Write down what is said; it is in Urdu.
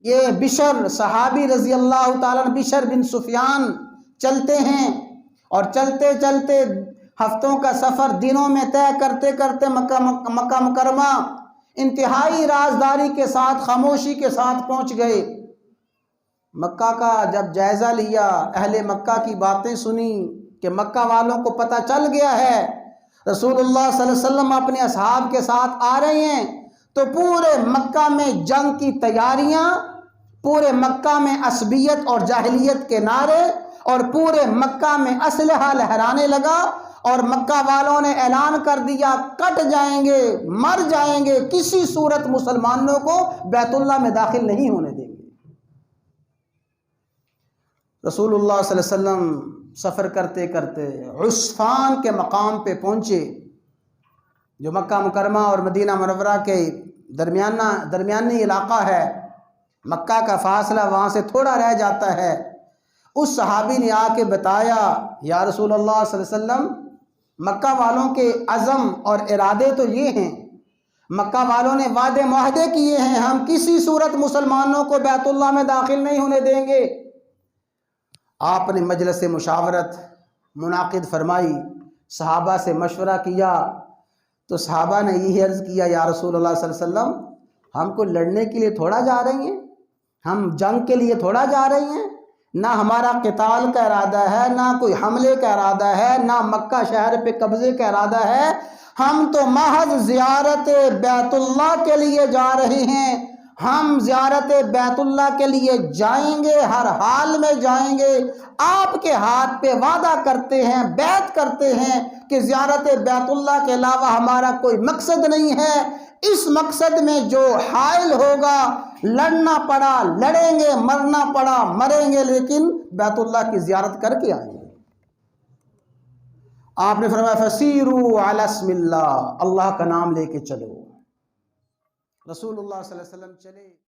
یہ بشر صحابی رضی اللہ تعالیٰ بشر بن سفیان چلتے ہیں، اور چلتے چلتے ہفتوں کا سفر دنوں میں طے کرتے کرتے مکہ مکرمہ انتہائی رازداری کے ساتھ خاموشی کے ساتھ پہنچ گئے۔ مکہ کا جب جائزہ لیا، اہل مکہ کی باتیں سنی کہ مکہ والوں کو پتہ چل گیا ہے رسول اللہ صلی اللہ علیہ وسلم اپنے اصحاب کے ساتھ آ رہے ہیں، تو پورے مکہ میں جنگ کی تیاریاں، پورے مکہ میں عصبیت اور جاہلیت کے نعرے، اور پورے مکہ میں اسلحہ لہرانے لگا، اور مکہ والوں نے اعلان کر دیا کٹ جائیں گے، مر جائیں گے، کسی صورت مسلمانوں کو بیت اللہ میں داخل نہیں ہونے دیں گے۔ رسول اللہ صلی اللہ علیہ وسلم سفر کرتے کرتے عسفان کے مقام پہ پہنچے، جو مکہ مکرمہ اور مدینہ منورہ کے درمیانی علاقہ ہے۔ مکہ کا فاصلہ وہاں سے تھوڑا رہ جاتا ہے۔ اس صحابی نے آ کے بتایا، یا رسول اللہ صلی اللہ علیہ وسلم، مکہ والوں کے عزم اور ارادے تو یہ ہیں، مکہ والوں نے وعدے معاہدے کیے ہیں، ہم کسی صورت مسلمانوں کو بیت اللہ میں داخل نہیں ہونے دیں گے۔ آپ نے مجلس مشاورت منعقد فرمائی، صحابہ سے مشورہ کیا، تو صحابہ نے یہی عرض کیا، یا رسول اللہ صلی اللہ علیہ وسلم، ہم کو لڑنے کے لیے تھوڑا جا رہی ہیں، ہم جنگ کے لیے تھوڑا جا رہی ہیں، نہ ہمارا قتال کا ارادہ ہے، نہ کوئی حملے کا ارادہ ہے، نہ مکہ شہر پہ قبضے کا ارادہ ہے، ہم تو محض زیارت بیت اللہ کے لیے جا رہے ہیں۔ ہم زیارت بیت اللہ کے لیے جائیں گے، ہر حال میں جائیں گے، آپ کے ہاتھ پہ وعدہ کرتے ہیں، بیعت کرتے ہیں کہ زیارت بیت اللہ کے علاوہ ہمارا کوئی مقصد نہیں ہے، اس مقصد میں جو حائل ہوگا، لڑنا پڑا لڑیں گے، مرنا پڑا مریں گے، لیکن بیت اللہ کی زیارت کر کے آئیں گے۔ آپ نے فرمایا فسیروا علی اسم اللہ، اللہ کا نام لے کے چلو۔ رسول اللہ صلی اللہ علیہ وسلم چلے۔